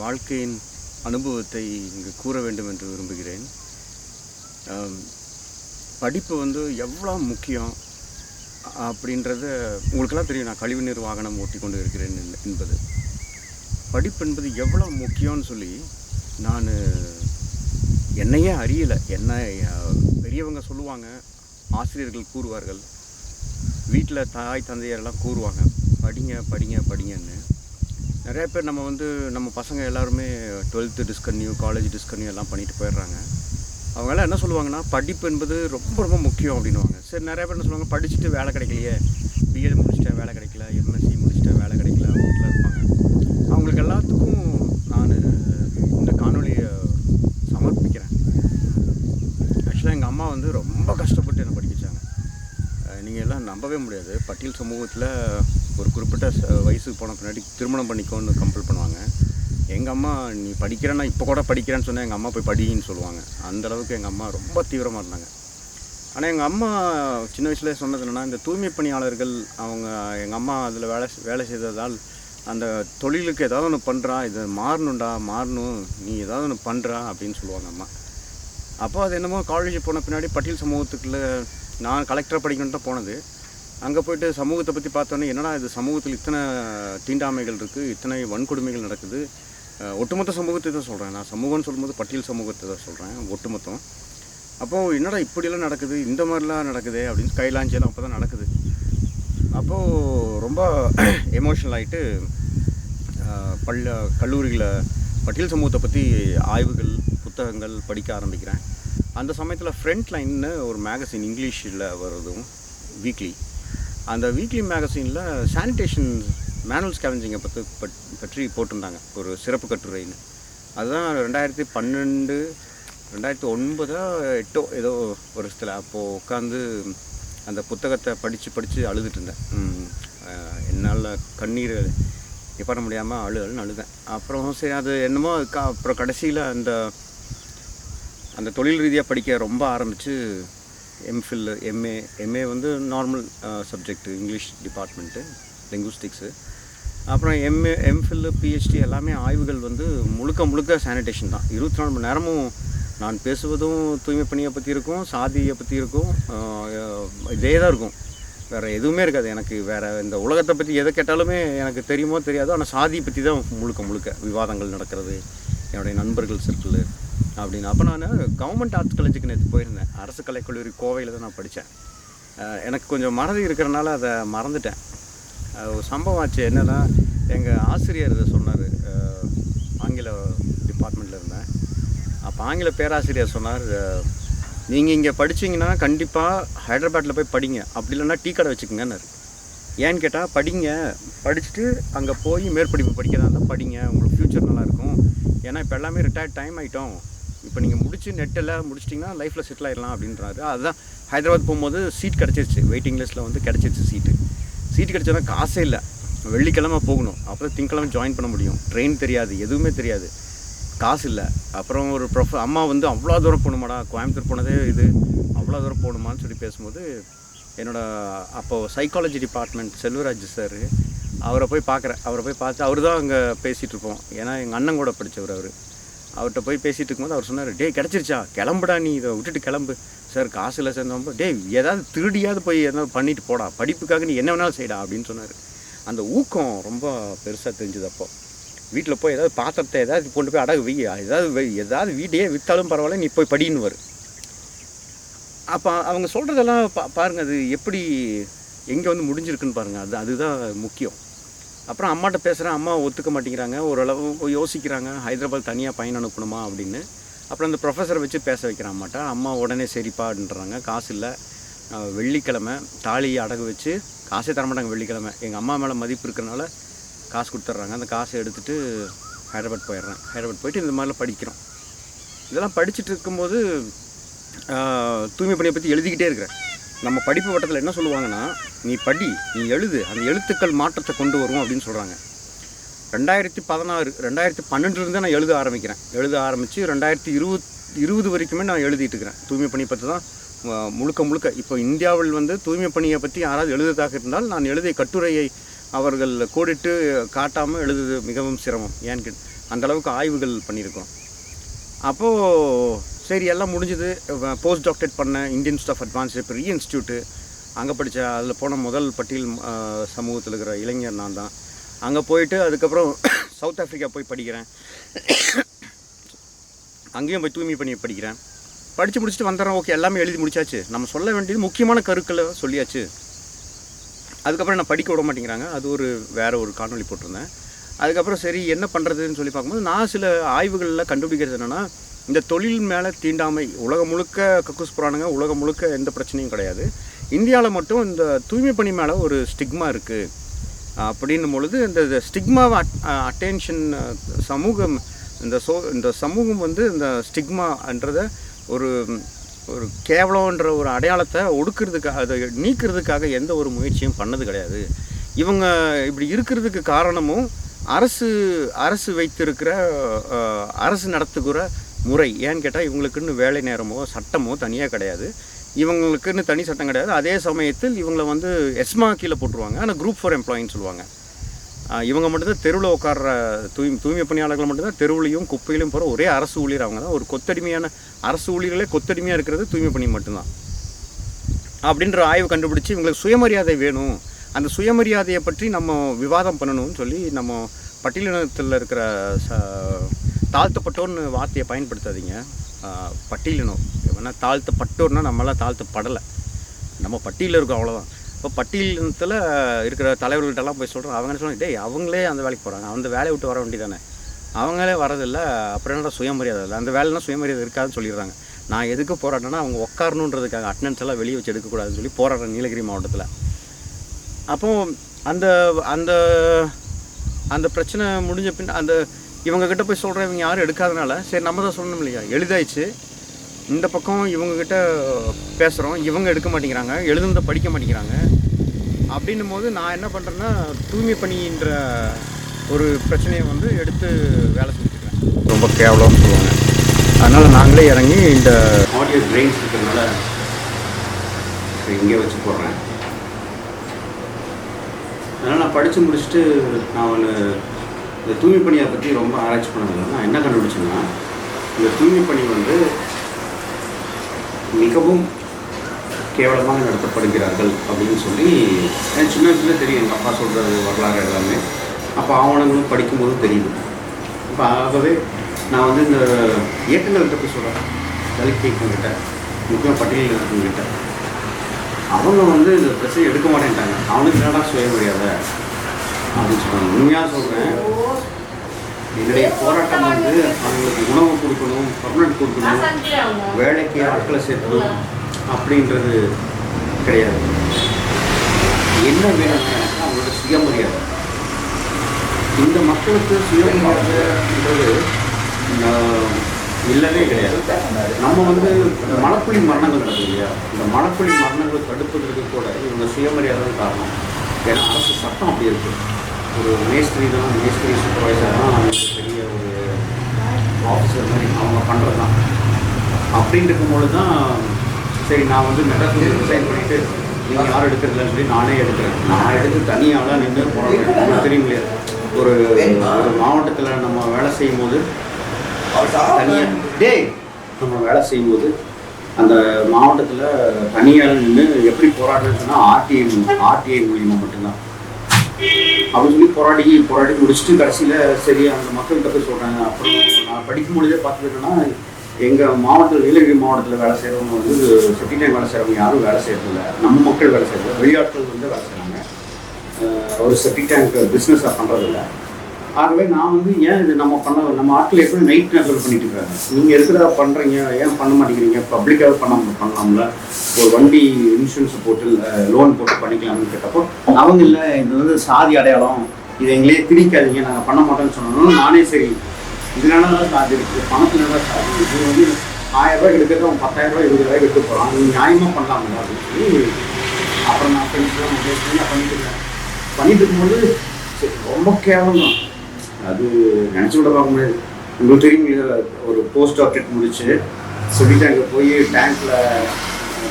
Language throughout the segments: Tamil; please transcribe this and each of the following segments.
வாழ்க்கையின் அனுபவத்தை இங்கு கூற வேண்டும் என்று விரும்புகிறேன். படிப்பு வந்து எவ்வளோ முக்கியம் அப்படின்றத உங்களுக்கெல்லாம் தெரியும். நான் கழிவுநீர் வாகனம் ஓட்டி கொண்டு இருக்கிறேன் என்பது. படிப்பு என்பது எவ்வளோ முக்கியம்னு சொல்லி நான் என்னையே அறியலை. என்ன பெரியவங்க சொல்லுவாங்க, ஆசிரியர்கள் கூறுவார்கள், வீட்டில் தாய் தந்தையரெல்லாம் கூறுவாங்க, படிங்க படிங்க படிங்கன்னு. நிறைய பேர் நம்ம பசங்க எல்லாருமே 12th டிஸ்கன்யூ, காலேஜ் டிஸ்கன்யூ எல்லாம் பண்ணிட்டு போயிடுறாங்க. அவங்கெல்லாம் என்ன சொல்லுவாங்கன்னா, படிப்பு என்பது ரொம்ப ரொம்ப முக்கியம் அப்படின்வாங்க. சரி, நிறைய பேர் என்ன சொல்லுவாங்க, படிச்சுட்டு வேலை கிடைக்கலையே, பிஎட் முடிச்சுட்டேன் வேலை கிடைக்கல, எம்எஸ்சி முடிச்சுட்டேன் வேலை கிடைக்கல வீட்டில் இருப்பாங்க. அவங்களுக்கு எல்லாத்துக்கும் நான் இந்த காணொலியை சமர்ப்பிக்கிறேன். ஆக்சுவலாக எங்கள் அம்மா ரொம்ப கஷ்டப்பட்டு என்னை படிக்க வச்சாங்க. நீங்கள் எல்லாம் நம்பவே முடியாது. பட்டியல் சமூகத்தில் ஒரு குறிப்பிட்ட வயசுக்கு போன பின்னாடி திருமணம் பண்ணிக்கோன்னு கம்பல் பண்ணுவாங்க. எங்கள் அம்மா, நீ படிக்கிறேன்னா இப்போ கூட படிக்கிறேன்னு சொன்னால் எங்கள் அம்மா போய் படின்னு சொல்லுவாங்க. அந்தளவுக்கு எங்கள் அம்மா ரொம்ப தீவிரமாக இருந்தாங்க. ஆனால் எங்கள் அம்மா சின்ன வயசுலேயே சொன்னது என்னென்னா, இந்த தூய்மை பணியாளர்கள் எங்கள் அம்மா அதில் வேலை செய்ததால் அந்த தொழிலுக்கு ஏதாவது ஒன்று பண்ணுறா, இது மாறணும், நீ ஏதாவது ஒன்று பண்ணுறா அப்படின்னு சொல்லுவாங்க அம்மா. அப்போ அது என்னமோ காலேஜ் போன பின்னாடி பட்டியல் சமூகத்துக்குள்ளே நான் கலெக்டராக படிக்கணுன்னு தான் போனது. அங்கே போய்ட்டு சமூகத்தை பற்றி பார்த்தோன்னே, என்னடா இது சமூகத்தில் இத்தனை தீண்டாமைகள் இருக்குது, இத்தனை வன்கொடுமைகள் நடக்குது. ஒட்டுமொத்த சமூகத்தை தான் சொல்கிறேன். நான் சமூகம்னு சொல்லும்போது பட்டியல் சமூகத்தை தான் சொல்கிறேன், ஒட்டுமொத்தம். அப்போது என்னடா இப்படியெல்லாம் நடக்குது, இந்த மாதிரிலாம் நடக்குது அப்படின்னு கைலாஞ்செல்லாம் அப்போ தான் நடக்குது. அப்போது ரொம்ப எமோஷ்னல் ஆகிட்டு கல்லூரியில் பட்டியல் சமூகத்தை பற்றி ஆய்வுகள், புத்தகங்கள் படிக்க ஆரம்பிக்கிறேன். அந்த சமயத்தில் ஃப்ரண்ட் லைன்னு ஒரு மேகசின் இங்கிலீஷில் வருதும், வீக்லி. அந்த வீக்லி மேகசினில் சானிடேஷன் மேனுவல் ஸ்கேவெஞ்சிங்கை பற்றி போட்டிருந்தாங்க, ஒரு சிறப்பு கட்டுரைன்னு. அதுதான் 2012, 2009, 2008 ஏதோ வருஷத்தில். அப்போது உட்காந்து அந்த புத்தகத்தை படித்து அழுதுட்டு இருந்தேன். என்னால் கண்ணீர் பண்ண முடியாமல் அழுதேன். அப்புறம் சரி, அது என்னமோ அப்புறம் கடைசியில் அந்த தொழில் ரீதியாக படிக்க ரொம்ப ஆரம்பித்து MPhil, MA normal subject, English department, linguistics. அப்புறம் எம்ஃபில், பிஹெச்டி எல்லாமே ஆய்வுகள் முழுக்க சானிடேஷன் தான். 24 மணி நேரமும் நான் பேசுவதும் தூய்மை பணியை பற்றி இருக்கும், சாதியை பற்றி இருக்கும், இதே தான் இருக்கும். வேறு எதுவுமே இருக்காது எனக்கு. வேறு இந்த உலகத்தை பற்றி எதை கேட்டாலுமே எனக்கு தெரியுமோ தெரியாதோ, ஆனால் சாதியை பற்றி தான் முழுக்க விவாதங்கள் நடக்கிறது, என்னுடைய நண்பர்கள் சர்க்கிள் அப்படின்னு. அப்போ நான் கவர்மெண்ட் ஆர்ட்ஸ் காலேஜுக்கு நேற்று போயிருந்தேன். அரசு கலைக்கல்லூரி கோவையில் தான் நான் படித்தேன். எனக்கு கொஞ்சம் மறதி இருக்கிறனால அதை மறந்துட்டேன். ஒரு சம்பவம் ஆச்சு. என்னென்னா, எங்கள் ஆசிரியர் இதை சொன்னார். ஆங்கில டிபார்ட்மெண்ட்டில் இருந்தேன். அப்போ ஆங்கில பேராசிரியர் சொன்னார், நீங்கள் இங்கே படிச்சிங்கன்னா கண்டிப்பாக ஹைதராபாத்தில் போய் படிங்க, அப்படி இல்லைன்னா டீ கடை வச்சுக்கோங்கன்னாரு. ஏன்னு கேட்டால், படிச்சுட்டு அங்கே போய் மேற்படிப்பு படிக்கிறதா இருந்தால் படிங்க, உங்களுக்கு ஃப்யூச்சர் நல்லாயிருக்கும். ஏன்னா இப்போ எல்லாமே ரிட்டையர்ட் டைம் ஆகிட்டோம். இப்போ நீங்கள் நெட்டில் முடிச்சிட்டிங்கன்னா லைஃப்பில் செட்டில் ஆகிடலாம் அப்படின்றாரு. அதுதான் ஹைதராபாத் போகும்போது சீட் கிடச்சிருச்சு. வெயிட்டிங் லிஸ்ட்டில் கிடச்சிருச்சு சீட்டு கிடச்சா காசே இல்லை. வெள்ளிக்கிழமை போகணும், அப்புறம் திங்கக்கிழமை ஜாயின் பண்ண முடியும். ட்ரெயின் தெரியாது, எதுவுமே தெரியாது, காசு இல்லை. அப்புறம் ஒரு அம்மா அவ்வளோ தூரம் போகணுமாடா, கோயம்புத்தூர் போனதே இது, அவ்வளோ தூரம் போகணுமான்னு சொல்லி பேசும்போது, அப்போது சைக்காலஜி டிபார்ட்மெண்ட் செல்வராஜ் சார், அவரை போய் பார்த்து அவர் தான் அங்கே பேசிகிட்டு இருப்போம். ஏன்னா எங்கள் அண்ணன் கூட படித்தவர் அவர்கிட்ட போய் பேசிகிட்டு இருக்கும்போது அவர் சொன்னார், டேய் கிடச்சிருச்சா, கிளம்புடா, நீ இதை விட்டுட்டு கிளம்பு. சார் காசு இல்லை சார். டேய் ஏதாவது திருடியாவது போய் எதாவது பண்ணிட்டு போடா, படிப்புக்காக நீ என்ன வேணாலும் செய்யடா அப்படின்னு சொன்னார். அந்த ஊக்கம் ரொம்ப பெருசாக தெரிஞ்சுது. அப்போ வீட்டில் போய் ஏதாவது பாத்திரத்தை ஏதாவது கொண்டு போய் அடகு ஏதாவது வீட்டையே விற்றாலும் பரவாயில்ல, நீ போய் படின்னு வரும். அப்போ அவங்க சொல்கிறதெல்லாம் பாருங்கள், அது எப்படி எங்கே முடிஞ்சிருக்குன்னு பாருங்கள். அதுதான் முக்கியம். அப்புறம் அம்மாட்ட பேசுகிறேன், அம்மா ஒத்துக்க மாட்டேங்கிறாங்க, ஓரளவு யோசிக்கிறாங்க, ஹைதராபாத் தனியாக பையன் அனுப்பணுமா அப்படின்னு. அப்புறம் அந்த ப்ரொஃபஸரை வச்சு பேச வைக்கிறேன் அம்மாட்ட. அம்மா உடனே சரிப்பா அப்படின்றாங்க. காசு இல்லை, வெள்ளிக்கிழமை தாலியை அடகு வச்சு காசே தரமாட்டாங்க. வெள்ளிக்கிழமை எங்கள் அம்மா மேலே மதிப்பு இருக்கிறனால காசு கொடுத்துட்றாங்க. அந்த காசை எடுத்துகிட்டு ஹைதராபாத் போயிடுறேன். ஹைதராபாத் போயிட்டு இந்த மாதிரிலாம் படிக்கிறோம். இதெல்லாம் படிச்சுட்டு இருக்கும்போது தூய்மை பணியை பற்றி எழுதிக்கிட்டே இருக்கிறேன். நம்ம படிப்பு வட்டத்தில் என்ன சொல்லுவாங்கன்னா, நீ படி, நீ எழுது, அந்த எழுத்துக்கள் மாற்றத்தை கொண்டு வரும் அப்படின்னு சொல்கிறாங்க. 2012 நான் எழுத ஆரம்பித்து 2020 வரைக்குமே நான் எழுதிட்டு இருக்கிறேன். தூய்மை பணியை பற்றி தான் முழுக்க. இப்போ இந்தியாவில் தூய்மை பணியை பற்றி யாராவது எழுதுறதாக இருந்தால், நான் எழுதிய கட்டுரையை அவர்கள் கோடிட்டு காட்டாமல் எழுதுது மிகவும் சிரமம். ஏன்னு அந்தளவுக்கு ஆய்வுகள் பண்ணியிருக்கோம். அப்போது சரி எல்லாம் முடிஞ்சது. போஸ்ட் டாக்டரேட் பண்ணேன் இந்தியன் இன்ஸ்டியூட் ஆஃப் அட்வான்ஸ்டு, பெரிய இன்ஸ்டியூட்டு. அங்கே படித்த அதில் போன முதல் பட்டியல் சமூகத்தில் இருக்கிற இளைஞர் நான் தான். அங்கே போயிட்டு அதுக்கப்புறம் சவுத் ஆஃப்ரிக்கா போய் படிக்கிறேன். அங்கேயும் போய் தூய்மை பண்ணி படிக்கிறேன். படித்து முடிச்சுட்டு வந்துடுறேன். ஓகே, எல்லாமே எழுதி முடிச்சாச்சு. நம்ம சொல்ல வேண்டியது முக்கியமான கருக்களை சொல்லியாச்சு. அதுக்கப்புறம் நான் படிக்க விட மாட்டேங்கிறாங்க. அது வேறு ஒரு காணொலி போட்டிருந்தேன். அதுக்கப்புறம் சரி என்ன பண்ணுறதுன்னு சொல்லி பார்க்கும்போது நான் சில ஆய்வுகளில் கண்டுபிடிக்கிறது என்னென்னா, இந்த தொழில் மேலே தீண்டாமை உலகம் முழுக்க கக்கூஸ் புராணங்க, உலகம் முழுக்க எந்த பிரச்சனையும் கிடையாது. இந்தியாவில் மட்டும் இந்த தூய்மை பணி மேலே ஒரு ஸ்டிக்மா இருக்குது. அப்படின்னும் பொழுது இந்த ஸ்டிக்மாவை அட்டென்ஷன் சமூகம் இந்த சமூகம் வந்து இந்த ஸ்டிக்மான்றதை ஒரு கேவலன்ற ஒரு அடையாளத்தை ஒடுக்கிறதுக்காக, அதை நீக்கிறதுக்காக எந்த ஒரு முயற்சியும் பண்ணது கிடையாது. இவங்க இப்படி இருக்கிறதுக்கு காரணமும் அரசு வைத்திருக்கிற அரசு நடத்துகிற முறை. ஏன்னு கேட்டால் இவங்களுக்குன்னு வேலை நேரமோ சட்டமோ தனியாக கிடையாது. இவங்களுக்குன்னு தனி சட்டம் கிடையாது. அதே சமயத்தில் இவங்களை வந்து எஸ்மா கீழே போட்டுருவாங்க. ஆனால் குரூப் 4 எம்ப்ளாயின்னு சொல்லுவாங்க. இவங்க மட்டும்தான் தெருவில் உட்கார்ற தூய்மை பணியாளர்கள் மட்டும்தான் தெருவுலையும் குப்பையிலையும் போகிற ஒரே அரசு ஊழியர். அவங்க தான் ஒரு கொத்தடிமையான அரசு ஊழியர்களே கொத்தடிமையாக இருக்கிறது தூய்மை பணி மட்டும்தான். அப்படின்ற ஆய்வு கண்டுபிடிச்சி இவங்களுக்கு சுயமரியாதை வேணும், அந்த சுயமரியாதையை பற்றி நம்ம விவாதம் பண்ணணும்னு சொல்லி நம்ம பட்டியலினத்தில் இருக்கிற தாழ்த்தப்பட்டோர்னு வார்த்தையை பயன்படுத்தாதீங்க. பட்டியலினம் ஏன்னா தாழ்த்தப்பட்டோர்னால் நம்மளாம் தாழ்த்தப்படலை, நம்ம பட்டியலில் இருக்கோம், அவ்வளோதான். இப்போ பட்டியலினத்தில் இருக்கிற தலைவர்கள்ட்டெல்லாம் போய் சொல்கிறோம். அவங்க என்ன சொல்லுவாங்க, டேய் அவங்களே அந்த வேலைக்கு போகிறாங்க, அந்த வேலையை விட்டு வர வேண்டியதானே, அவங்களே வரதில்லை, அப்புறம் என்னடா சுயமரியாதை இல்லை, அந்த வேலைனா சுயமரியாதை இருக்காதுன்னு சொல்லிடுறாங்க. நான் எதுக்கு போராட்டேன்னா அவங்க உட்காரணுன்றதுக்காக அட்டெண்டன்ஸ் எல்லாம் வெளியே வச்சு எடுக்கக்கூடாதுன்னு சொல்லி போராடுறேன் நீலகிரி மாவட்டத்தில். அப்போது அந்த அந்த அந்த பிரச்சனை முடிஞ்ச பின் இவங்கக்கிட்ட போய் சொல்கிறேன், இவங்க யாரும் எடுக்காதனால சரி நம்ம தான் சொல்லணும் இல்லையா, எழுதாயிடுச்சு. இந்த பக்கம் இவங்கக்கிட்ட பேசுகிறோம், இவங்க எடுக்க மாட்டேங்கிறாங்க, எழுதுனதை படிக்க மாட்டேங்கிறாங்க. அப்படின்னும் போது நான் என்ன பண்ணுறேன்னா தூய்மை பணின்ற ஒரு பிரச்சனையை வந்து எடுத்து வேலை செஞ்சுக்கிறேன். ரொம்ப கேவலம்னு சொல்லுவாங்க. அதனால் நாங்களே இறங்கி இந்த ஆடியோ கிரெயின்ஸ் இருக்கிறதுனால இங்கே வச்சு போடுறேன். அதனால் நான் படித்து முடிச்சுட்டு நான் இந்த தூய்மை பணியை பற்றி ரொம்ப ஆராய்ச்சி பண்ணதில்லை. நான் என்ன கண்டுபிடிச்சேன்னா, இந்த தூய்மை பணி வந்து மிகவும் கேவலமாக நடத்தப்படுகிறார்கள் அப்படின்னு சொல்லி எனக்கு சின்ன வயசுல தெரியும். எங்கள் அப்பா சொல்கிறது வரலாறு எல்லாமே அப்போ ஆவணங்களும் படிக்கும்போது தெரியுது. இப்போ ஆகவே நான் வந்து இந்த இயக்கங்கள்கிட்ட போய் சொல்கிறேன், தலித் இயக்கங்கிட்ட, முக்கியமாக பட்டியலில் இருக்கவங்ககிட்ட. அவங்க வந்து இந்த பிரச்சனை எடுக்க மாட்டேன்ட்டாங்க. அவனுக்கு என்னடா சுயமரியாதை அப்படின்னு சொல்கிறாங்க. உண்மையாக சொல்கிறேன், என்னுடைய போராட்டம் வந்து அவங்களுக்கு உணவு கொடுக்கணும், பர்மனெண்ட் கொடுக்கணும், வேலைக்கு ஆட்களை சேர்க்கணும் அப்படின்றது கிடையாது. என்ன வேணும்னா அவங்களோட சுயமரியாதை. இந்த மக்களுக்கு சுயமரியாதைன்றது இல்லவே கிடையாது. நம்ம வந்து மழப்புள்ளி மரணங்கள் நடக்குது இல்லையா, இந்த மழப்புள்ளி மரணங்களை தடுப்பதற்கு கூட இவங்க சுயமரியாதை காரணம். ஏன்னா அரசு சட்டம் அப்படி இருக்குது. ஒரு மேஸ்திரி சூப்பர்வைசர் தான் அவங்களுக்கு பெரிய ஒரு ஆஃபீஸர் மாதிரி அவங்க பண்ணுறது தான். அப்படின்னு இருக்கும்போது தான் சரி நான் வந்து மெட்ராஸ் ரிசைன் பண்ணிவிட்டு நீங்கள் யாரும் எடுக்கிறதில்லன்னு சொல்லி நானே எடுக்கிறேன். நான் எடுத்து தனியாலாம் நின்று போகிறேன். தெரியும் இல்லையா, ஒரு மாவட்டத்தில் நம்ம வேலை செய்யும்போது நம்ம வேலை செய்யும்போது அந்த மாவட்டத்தில் தனியால் நின்று எப்படி போராடுறதுன்னு சொன்னால் ஆர்டிஐ மூலியமாக மட்டும்தான் அப்படின்னு சொல்லி போராடி முடிச்சுட்டு கடைசியில் சரி அந்த மக்கள்கிட்ட போய் சொல்கிறாங்க. அப்புறம் நான் படிக்கும் பொழுதே பார்த்துக்கிட்டோன்னா எங்கள் மாவட்டத்தில் நீலகிரி மாவட்டத்தில் வேலை செய்கிறவங்க வந்து செப்டி டேங்க் வேலை செய்கிறவங்க யாரும் வேலை செய்கிறதில்ல. நம்ம மக்கள் வேலை செய்யறது, வெளியாட்கள் வந்து வேலை செய்கிறாங்க. ஒரு செப்டி டேங்க் பிஸ்னஸாக பண்ணுறதில்ல. ஆகவே நான் வந்து ஏன் இது நம்ம ஆட்கள் எப்படி நைட் நேரத்தில் பண்ணிட்டு இருக்காங்க, நீங்கள் இருக்கிறதா பண்ணுறீங்க, ஏன் பண்ண மாட்டேங்கிறீங்க, பப்ளிக்காக பண்ணலாம்ல, ஒரு வண்டி இன்சூரன்ஸ் போட்டு லோன் போட்டு பண்ணிக்கலாம்னு கேட்டப்போ அவங்க இல்லை இது வந்து சாதி அடையாளம், இதை எங்களே திணிக்காதீங்க, நாங்கள் பண்ண மாட்டோம்னு சொன்னாலும் நானே சரி இதனால தான் சாதி இருக்குது, பணத்தில் தான் சாதி, இது வந்து 1000 ரூபாய் எடுக்கிறது அவன் 10,000 ரூபாய் 20,000 ரூபாய் எடுத்து போகிறான், நீங்கள் நியாயமாக பண்ணலாம்ல அப்படின்னு சொல்லி அப்புறம் நான் ஃப்ரெண்ட்ஸ்லாம் பண்ணிட்டு இருக்கும்போது சரி ரொம்ப கேவலம் தான். அது நினச்சி கூட பார்க்க முடியாது. உங்களுக்கு தெரியும், ஒரு போஸ்ட் டாக்டரேட் முடிச்சு செப்டி டேங்க் போய்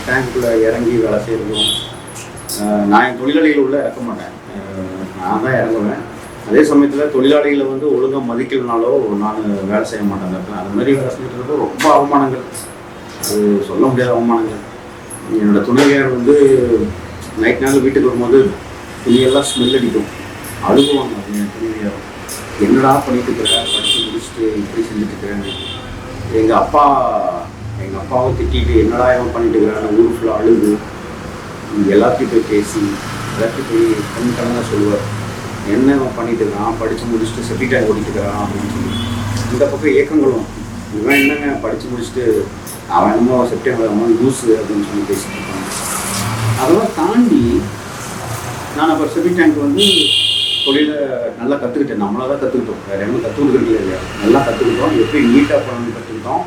டேங்க்குள்ளே இறங்கி வேலை செய்யறதும். நான் என் தொழிலாளிகள் உள்ள இறக்க மாட்டேன், நான் தான் இறங்குவேன். அதே சமயத்தில் தொழிலாளிகளை வந்து ஒழுங்காக மதிக்கலனாலோ நான் வேலை செய்ய மாட்டேன் இருப்பேன். அது மாதிரி வேலை செஞ்சுட்டு ரொம்ப அவமானங்கள், அது சொல்ல முடியாத அவமானங்கள். என்னோடய துணைவியார் வந்து நைட் நாள் வீட்டுக்கு வரும்போது துணியெல்லாம் ஸ்மெல் அடிக்கும், அழுகுவாங்க. என் துணைவியார் என்னடா பண்ணிட்டு இருக்கிறேன், படித்து முடிச்சுட்டு இப்படி செஞ்சுட்டு இருக்கிறேன். எங்கள் அப்பாவை திட்டிட்டு என்னடா இவன் பண்ணிட்டு இருக்கிறான், ஊர் ஃபுல்லாக அழுது எல்லாத்தையும் போய் பேசி எல்லாத்தையும் போய் கண் கலங்க சொல்லுவார். என்ன இவன் பண்ணிட்டு இருக்கான், படித்து முடிச்சுட்டு செப்டிக் ஓடிட்டு இருக்கிறான் அப்படின்னு சொல்லி. இந்த பக்கம் ஏக்கங்களும், இவன் என்னங்க படித்து முடிச்சுட்டு அவன் என்னமோ செப்டம்பர் லூஸு அப்படின்னு சொல்லி பேசிட்டு இருக்காங்க. அதெல்லாம் தாண்டி நான் அப்போ செப்டிக் டேங்க் வந்து தொழிலை நல்லா கற்றுக்கிட்டேன். நம்மளாக தான் கற்றுக்கிட்டோம், வேறு என்ன கற்றுக்கிட்டு இல்லையா, நல்லா கற்றுக்கிட்டோம். எப்படி நீட்டாக பண்ணணும்னு கற்றுக்கிட்டோம்.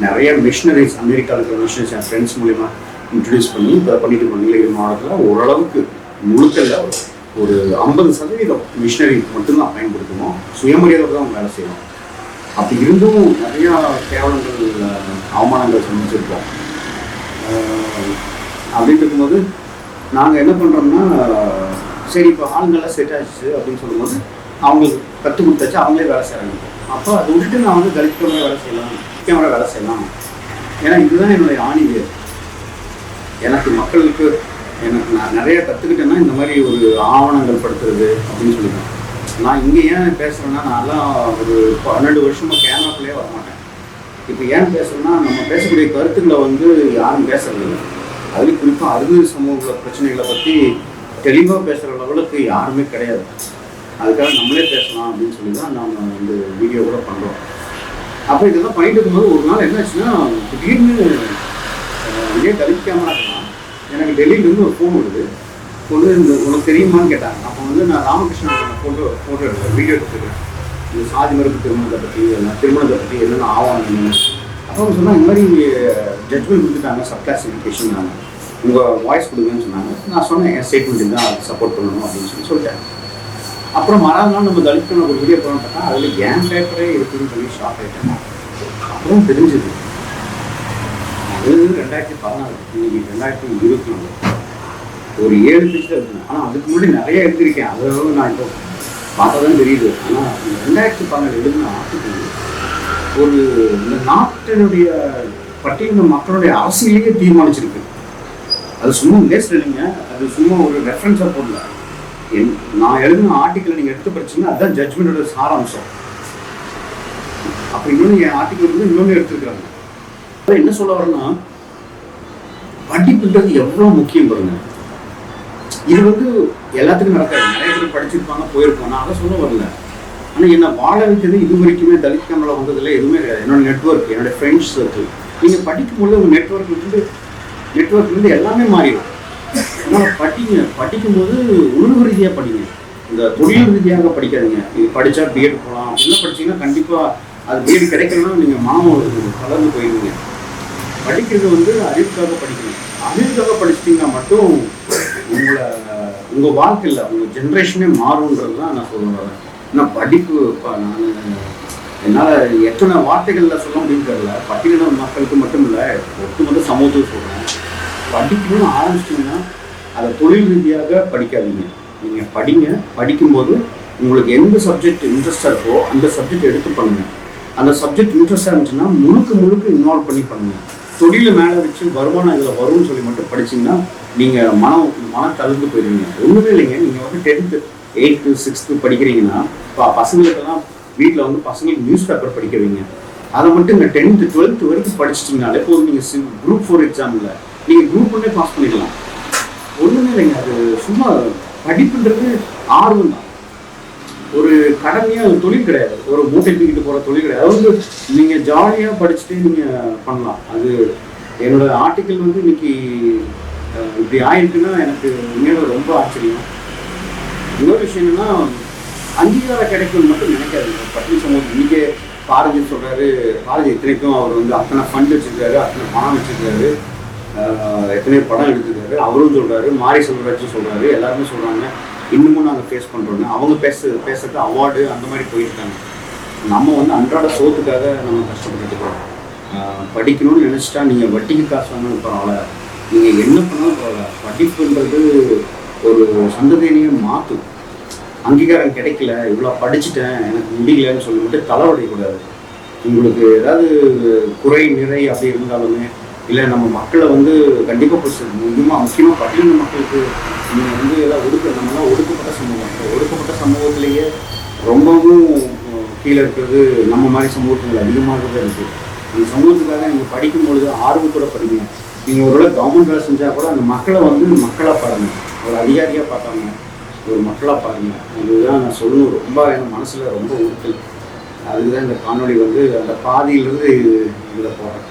நிறைய மிஷினரிஸ், அமெரிக்காவில் இருக்கிற மிஷினரிஸ் என் ஃப்ரெண்ட்ஸ் மூலிமா இன்ட்ரடியூஸ் பண்ணி இப்போ பண்ணிட்டு இருக்கோம். நீலகிரி மாவட்டத்தில் ஓரளவுக்கு முழுக்கல்ல ஒரு 50% மிஷினரி மட்டும்தான் பயன்படுத்துவோம். சுயமரியாதையோடு தான் வேலை செய்வோம். அப்படி இருந்தும் நிறையா கேவலங்கள், அவமானங்கள் சந்திச்சிருக்கோம். அப்படின்னு இருக்கும்போது நாங்கள் என்ன பண்ணுறோம்னா, சரி இப்போ ஆளுங்கள்லாம் செட் ஆச்சு அப்படின்னு சொல்லும்போது அவங்களுக்கு கற்றுக் கொடுத்தாச்சு, அவங்களே வேலை செய்கிறாங்க. அப்போ அதை விட்டுட்டு நான் வந்து தலித் வேலை செய்யலாம், முக்கியமாக வேலை செய்யலாம். ஏன்னா இதுதான் என்னுடைய ஆணிவேர். எனக்கு மக்களுக்கு நான் நிறைய கற்றுக்கிட்டேன்னா இந்த மாதிரி ஒரு ஆவணங்கள் படுத்துறது அப்படின்னு சொல்லிட்டேன். நான் இங்கே ஏன் பேசுகிறேன்னா, நான்லாம் ஒரு 12 வருஷமாக கேமராக்குள்ளேயே வரமாட்டேன். இப்போ ஏன் பேசுகிறேன்னா, நம்ம பேசக்கூடிய கருத்துக்களை வந்து யாரும் பேசுறதில்லை. அதுலேயும் குறிப்பாக அறுதிய சமூக பிரச்சனைகளை பற்றி தெளிவாக பேசுகிற லெவலுக்கு யாருமே கிடையாது. அதுக்காக நம்மளே பேசலாம் அப்படின்னு சொல்லி தான் நம்ம இந்த வீடியோ கூட பண்ணுறோம். அப்போ இதெல்லாம் பண்ணிட்டு இருக்கும்போது ஒரு நாள் என்னாச்சுன்னா, திடீர்னு இதே தலித் கேமரா எனக்கு டெல்லியிலேருந்து ஒரு ஃபோன் வருது. இந்த உனக்கு தெரியுமான்னு கேட்டாங்க. அப்போ வந்து நான் ராமகிருஷ்ணன் ஃபோட்டோ எடுத்தேன், வீடியோ எடுத்துருக்கேன். இந்த சாதி மறுப்பு திருமணத்தை பற்றி என்னென்ன ஆவணம். அப்போ அவங்க சொன்னால் இந்த மாதிரி ஜட்மெண்ட் கொடுத்துட்டாங்க, சப் கிளாசிஃபிகேஷன் நாங்கள் உங்கள் வாய்ஸ் கொடுங்கன்னு சொன்னாங்க. நான் சொன்னேன் என் ஸ்டேட்மெண்ட் தான் அதுக்கு சப்போர்ட் பண்ணணும் அப்படின்னு சொல்லிட்டேன். அப்புறம் மறாவது நாள் நம்ம தலித்துக்கு ஒரு வீடியோ போகணும்னு பார்த்தா அதில் ஏன் பேப்பரே இருக்குதுன்னு சொல்லி ஷாக் ஆகிட்டேன். அப்புறம் தெரிஞ்சுது அது 2014, இன்னைக்கு 2024, ஒரு 7 பேஜில் இருக்குங்க. ஆனால் அதுக்கு முன்னாடி நிறைய எழுதியிருக்கேன், அதோட நான் இப்போ பார்த்தா தான் தெரியுது. ஆனால் 2014 எழுதின ஆர்டிக்கல் ஒரு இந்த நாட்டினுடைய பட்டியல மக்களுடைய அரசியலையே தீர்மானிச்சிருக்கு. அது சும்மா லேஸ்ட் இல்லைங்க, அது சும்மா ஒரு ரெஃபரன்ஸாக போடல. நான் எழுதின ஆர்டிக்கல் நீங்கள் எடுத்து படிச்சிங்கன்னா அதுதான் ஜட்மெண்டோட சாராம்சம். அப்போ இன்னொன்று என் ஆர்டிக்கல் வந்து இன்னொன்று எடுத்துருக்குறாங்க. என்ன சொல்ல வரேன்னா, படிப்புன்றது எவ்வளோ முக்கியம் பாருங்க. இது வந்து எல்லாத்துக்கும் நடக்காது. நிறைய பேர் படிச்சிருப்பாங்க, போயிருப்பாங்க, நான் அதை சொல்ல வரல. ஆனால் என்னை வாழ வைக்கிறது இது வரைக்குமே தலித் கேமரா வந்ததில் எதுவுமே கிடையாது. என்னோட நெட்ஒர்க், என்னோடய ஃப்ரெண்ட்ஸ் சர்க்கிள். நீங்கள் படிக்கும்போது உங்கள் நெட்ஒர்க்லேருந்து எல்லாமே மாறிடும். அதனால் படிக்கும்போது உணர்வு ரீதியாக படிங்க, இந்த தொழில் ரீதியாக படிக்காதீங்க. இது படித்தா பிஎட் போகலாம் அப்படின்னா படிச்சிங்கன்னா கண்டிப்பாக அது பிஎட் கிடைக்கலன்னா நீங்கள் மாணவ கலந்து போயிடுவீங்க. படிக்கிறது வந்து அறிவுக்காக படிக்கணும். அறிவுக்காக படிச்சிட்டிங்கன்னா மட்டும் உங்கள் வாழ்க்கையில் உங்கள் ஜென்ரேஷனே மாறுன்றது தான் நான் சொல்ல வரேன். ஏன்னா படிப்பு என்னால் எத்தனை வார்த்தைகளில் சொல்ல முடியும் தெரியல. பட்டியலின மக்களுக்கு மட்டும் இல்லை, ஒட்டுமொத்த சமூகத்துக்கு சொல்கிறேன். படிக்கணும்னு ஆரம்பிச்சிட்டிங்கன்னா அதை தொழில் ரீதியாக படிக்காதீங்க. நீங்கள் படிங்க. படிக்கும்போது உங்களுக்கு எந்த சப்ஜெக்ட் இன்ட்ரெஸ்டாக இருக்கோ அந்த சப்ஜெக்ட் எடுத்து பண்ணுங்கள். அந்த சப்ஜெக்ட் இன்ட்ரெஸ்டாக இருந்துச்சுன்னா முழுக்க இன்வால்வ் பண்ணி பண்ணுங்கள். தொழிலை மேலே வச்சு வருமானம் இதில் வரும்னு சொல்லி மட்டும் படிச்சிங்கன்னா நீங்கள் மனம் தளர்ந்து போயிடுவீங்க. ஒன்றுமே இல்லைங்க. நீங்கள் வந்து 10th 8th 6th படிக்கிறீங்கன்னா பசங்களுக்கெல்லாம் வீட்டில் வந்து பசங்களுக்கு நியூஸ் பேப்பர் படிக்க வைங்க. அதை மட்டும் இந்த 10th 12th வரைக்கும் படிச்சிட்டிங்கனாலே போதும். நீங்கள் குரூப் 4 எக்ஸாமில் நீங்கள் குரூப் 1 பாஸ் பண்ணிடலாம். ஒன்றுமே இல்லைங்க. அது சும்மா படிப்புன்றது ஆர்வம் தான், ஒரு கடமையாக ஒரு தொழில் கிடையாது, ஒரு மூட்டை தூக்கிட்டு போகிற தொழில் கிடையாது. அது வந்து நீங்கள் ஜாலியாக படிச்சுட்டு நீங்கள் பண்ணலாம். அது என்னோட ஆர்டிக்கல் வந்து இன்னைக்கு இப்படி ஆயிருக்குன்னா எனக்கு உண்மையில ரொம்ப ஆச்சரியம். இன்னொரு விஷயம் என்னன்னா, அங்கீகாரம் கிடைக்கும்னு மட்டும் நினைக்காதுங்க. பட்டியல் சமூகம் இன்னைக்கே பாரதி சொல்கிறாரு. பாரதி இத்தனைக்கும் அவர் வந்து அத்தனை ஃபண்ட் வச்சுருக்காரு, அத்தனை பணம் வச்சுருக்காரு, எத்தனையோ படம் எடுத்துருக்காரு. அவரும் சொல்கிறாரு, மாரி செல்வராஜும் சொல்கிறாரு, எல்லாருமே சொல்கிறாங்க இன்னமும் நாங்கள் ஃபேஸ் பண்ணுறோன்னு. அவங்க பேசுறது அவார்டு அந்த மாதிரி போயிருக்காங்க. நம்ம வந்து அன்றாட சோத்துக்காக நம்ம கஷ்டப்பட்டுருக்கோம். படிக்கணும்னு நினச்சிட்டா நீங்கள் வட்டிக்கு காசு வாங்கணும் பரவாயில்ல, நீங்கள் என்ன பண்ணாலும் பரவாயில்ல. படிப்புன்றது ஒரு சந்ததியினையே மாற்றும். அங்கீகாரம் கிடைக்கல, இவ்வளோ படிச்சுட்டேன் எனக்கு முடியலன்னு சொல்லி மட்டும் தலைவடையக்கூடாது. உங்களுக்கு ஏதாவது குறை நிறை அப்படி இருந்தாலுமே இல்லை நம்ம மக்களை வந்து கண்டிப்பாக முக்கியமாக பட்டியல் மக்களுக்கு நீங்கள் வந்து எல்லாம் நம்மளாம் ஒடுக்கப்பட்ட சமூகம். இந்த ஒடுக்கப்பட்ட சமூகத்திலேயே ரொம்பவும் கீழே இருக்கிறது நம்ம மாதிரி சமூகத்தில் அதிகமாக தான் இருக்குது. அந்த சமூகத்துக்காக நீங்கள் படிக்கும்பொழுது ஆர்வத்தோட படிங்க. நீங்கள் ஒரு கவர்மெண்ட் வேலை செஞ்சால் கூட அந்த மக்களை வந்து மக்களாக பாருங்கள், ஒரு அதிகாரியாக பார்க்காம ஒரு மக்களாக பாருங்கள். அதுதான் நான் சொல்லணும். ரொம்ப என் மனசில் ரொம்ப உறுத்தல். அதுதான் இந்த காணொலி வந்து அந்த பாதியிலிருந்து இதில் போகிறேன்.